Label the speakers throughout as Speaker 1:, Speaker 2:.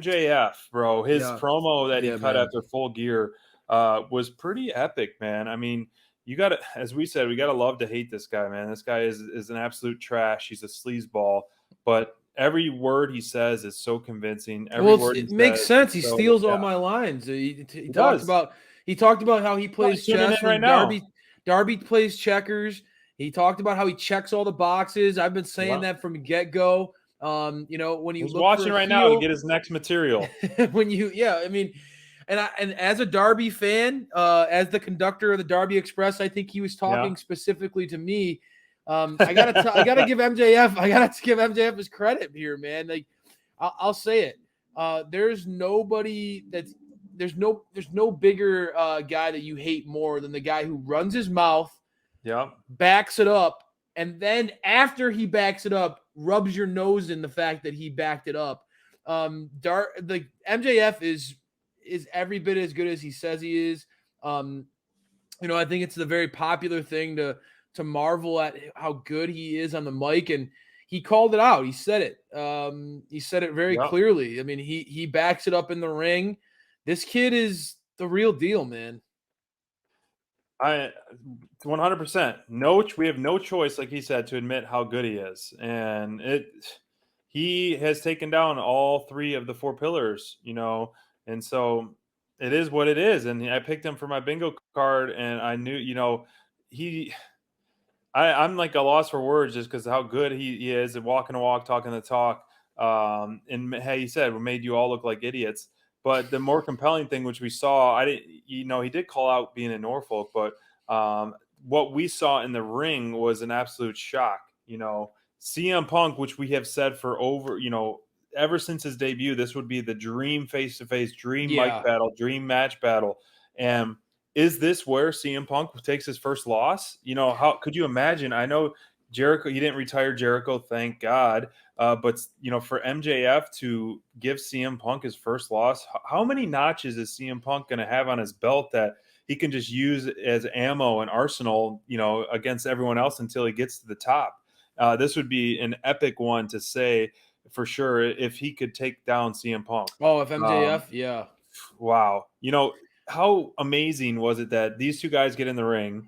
Speaker 1: MJF, bro, his promo that he cut
Speaker 2: man.
Speaker 1: after Full Gear was pretty epic, man. I mean, you got to, as we said, we got to love to hate this guy, man. This guy is an absolute trash. He's a sleazeball, but every word he says is so convincing. Every word
Speaker 2: It
Speaker 1: he
Speaker 2: makes
Speaker 1: says
Speaker 2: sense. He
Speaker 1: so,
Speaker 2: steals all
Speaker 1: yeah,
Speaker 2: my lines. He talked
Speaker 1: does.
Speaker 2: about how he plays
Speaker 1: Tuning
Speaker 2: chess
Speaker 1: in right
Speaker 2: when
Speaker 1: now.
Speaker 2: Darby plays checkers. He talked about how he checks all the boxes. I've been saying that from get go. When you
Speaker 1: He's
Speaker 2: look
Speaker 1: watching
Speaker 2: for a
Speaker 1: right
Speaker 2: heel,
Speaker 1: now to get his next material.
Speaker 2: I mean, and as a Darby fan, as the conductor of the Darby Express, I think he was talking specifically to me. I gotta give MJF his credit here, man. Like I'll say it. There's nobody there's no bigger guy that you hate more than the guy who runs his mouth, backs it up, and then after he backs it up, rubs your nose in the fact that he backed it up. The MJF is every bit as good as he says he is. I think it's the very popular thing to marvel at how good he is on the mic, and he called it out. He said it. He said it very clearly. I mean, he backs it up in the ring. This kid is the real deal, man.
Speaker 1: 100%. We have no choice, like he said, to admit how good he is, and he has taken down all 3 of the 4 pillars, and so it is what it is. And I picked him for my bingo card, and I knew, I'm like a loss for words just because how good he is at walking the walk, talking the talk. And hey, he said, we made you all look like idiots. But the more compelling thing, which we saw, he did call out being in Norfolk, but what we saw in the ring was an absolute shock. CM Punk, which we have said for ever since his debut, this would be the dream face-to-face, dream mic battle, dream match battle. And is this where CM Punk takes his first loss? How could you imagine? I know Jericho, he didn't retire Jericho, thank God. But for MJF to give CM Punk his first loss, how many notches is CM Punk going to have on his belt that he can just use as ammo and arsenal, against everyone else until he gets to the top? This would be an epic one to say for sure if he could take down CM Punk.
Speaker 2: Oh, if MJF, yeah.
Speaker 1: Wow. How amazing was it that these 2 guys get in the ring?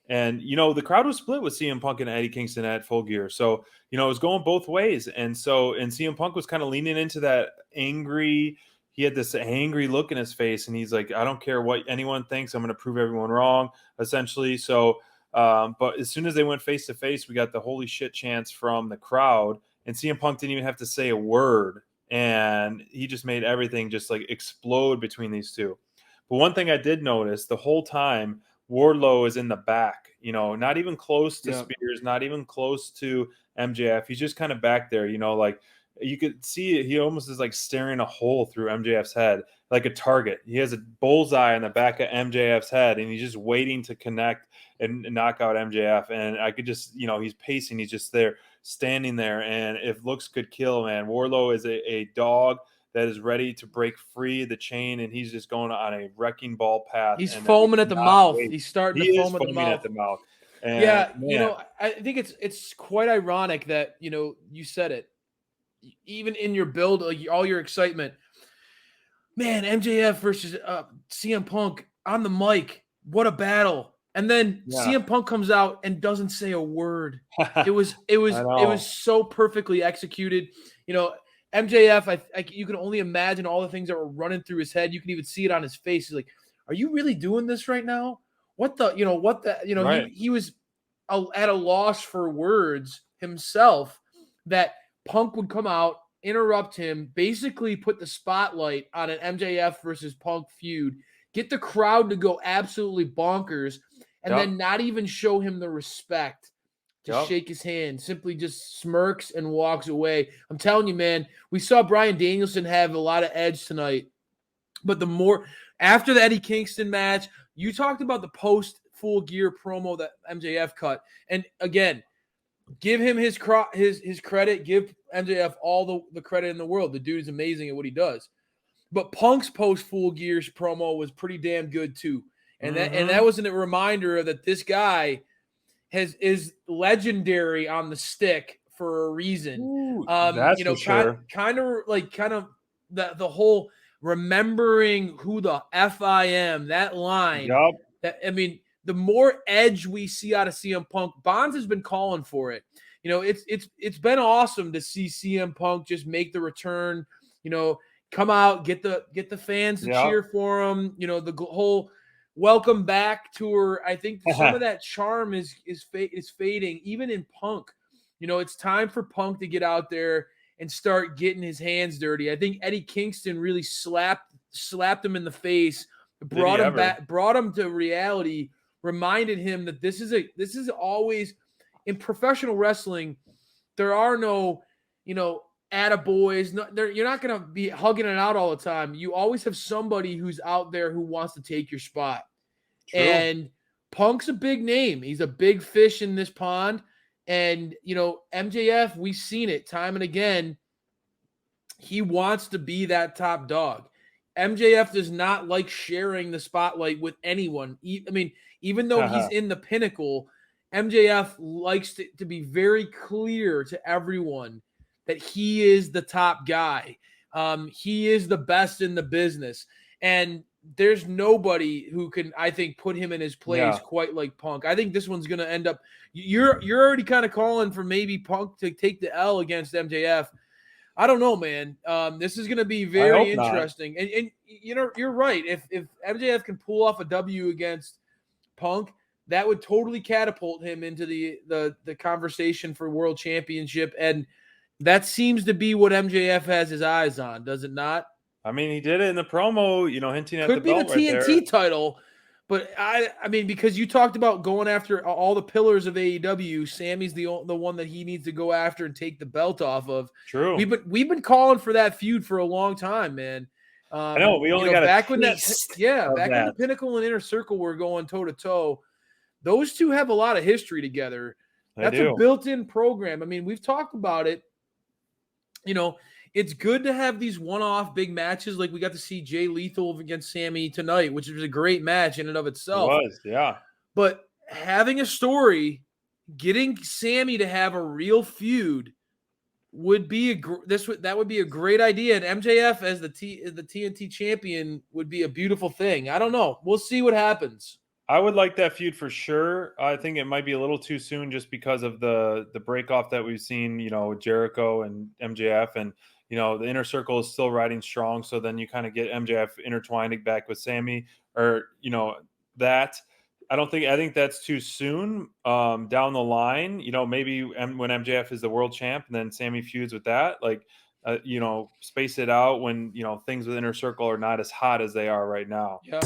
Speaker 1: And, the crowd was split with CM Punk and Eddie Kingston at Full Gear. So, it was going both ways. And CM Punk was kind of leaning into that he had this angry look in his face. And he's like, I don't care what anyone thinks. I'm going to prove everyone wrong, essentially. So, but as soon as they went face to face, we got the holy shit chants from the crowd. And CM Punk didn't even have to say a word. And he just made everything just like explode between these 2. But one thing I did notice the whole time, Wardlow is in the back, not even close to Spears, not even close to MJF. He's just kind of back there, like you could see he almost is like staring a hole through MJF's head, like a target. He has a bullseye on the back of MJF's head, and he's just waiting to connect and knock out MJF. And I could just, he's pacing. He's just there, standing there. And if looks could kill, man, Wardlow is a dog that is ready to break free the chain, and he's just going on a wrecking ball path.
Speaker 2: He's foaming at the mouth. He's starting to foam
Speaker 1: at the mouth. And
Speaker 2: yeah, I think it's quite ironic that you said it, even in your build, like all your excitement. Man, MJF versus CM Punk on the mic. What a battle! And then CM Punk comes out and doesn't say a word. It was so perfectly executed. MJF, you can only imagine all the things that were running through his head. You can even see it on his face. He's like, "Are you really doing this right now? Right. He was at a loss for words himself that Punk would come out, interrupt him, basically put the spotlight on an MJF versus Punk feud, get the crowd to go absolutely bonkers, and then not even show him the respect to shake his hand, simply just smirks and walks away. I'm telling you, man, we saw Bryan Danielson have a lot of edge tonight. But after the Eddie Kingston match, you talked about the post Full Gear promo that MJF cut. And again, give him his credit, give MJF all the credit in the world. The dude is amazing at what he does. But Punk's post Full Gears promo was pretty damn good too. And that was a reminder that this guy is legendary on the stick for a reason.
Speaker 1: That's for sure.
Speaker 2: Kind of the whole remembering who the F I am, that line.
Speaker 1: Yup.
Speaker 2: That, I mean, the more edge we see out of CM Punk, Bonds has been calling for it. You know, it's been awesome to see CM Punk just make the return. You know, come out, get the fans to cheer for him. You know, the whole welcome back tour. I think some of that charm is fading, even in Punk. You know, it's time for Punk to get out there and start getting his hands dirty. I think Eddie Kingston really slapped him in the face, brought him to reality, reminded him that this is always in professional wrestling. There are no, you know, attaboys. You're not going to be hugging it out all the time. You always have somebody who's out there who wants to take your spot. True. And Punk's a big name. He's a big fish in this pond. And, you know, MJF, we've seen it time and again. He wants to be that top dog. MJF does not like sharing the spotlight with anyone. I mean, even though he's in the pinnacle, MJF likes to be very clear to everyone that he is the top guy. He is the best in the business. And there's nobody who can, I think, put him in his place quite like Punk. I think this one's going to end up – you're already kind of calling for maybe Punk to take the L against MJF. I don't know, man. This is going to be very interesting. And you know, you're right. If MJF can pull off a W against Punk, that would totally catapult him into the conversation for world championship. And that seems to be what MJF has his eyes on, does it not?
Speaker 1: I mean, he did it in the promo, you know, hinting at the belt.
Speaker 2: Could be the TNT title, but I mean, because you talked about going after all the pillars of AEW, Sammy's the one that he needs to go after and take the belt off of.
Speaker 1: True.
Speaker 2: We've been calling for that feud for a long time, man.
Speaker 1: I know we only got
Speaker 2: back
Speaker 1: a
Speaker 2: when when the Pinnacle and Inner Circle were going toe to toe. Those two have a lot of history together. That's a built-in program. I mean, we've talked about it. You know, it's good to have these one-off big matches. Like we got to see Jay Lethal against Sammy tonight, which was a great match in and of itself.
Speaker 1: It was, yeah.
Speaker 2: But having a story, getting Sammy to have a real feud would be that would be a great idea. And MJF as the TNT champion would be a beautiful thing. I don't know. We'll see what happens.
Speaker 1: I would like that feud for sure. I think it might be a little too soon just because of the break off that we've seen, you know, Jericho and MJF, and, you know, the Inner Circle is still riding strong. So then you kind of get MJF intertwining back with Sammy, or, you know, that. I think that's too soon down the line. You know, maybe when MJF is the world champ and then Sammy feuds with that, like, you know, space it out when, you know, things with Inner Circle are not as hot as they are right now.
Speaker 2: Yeah.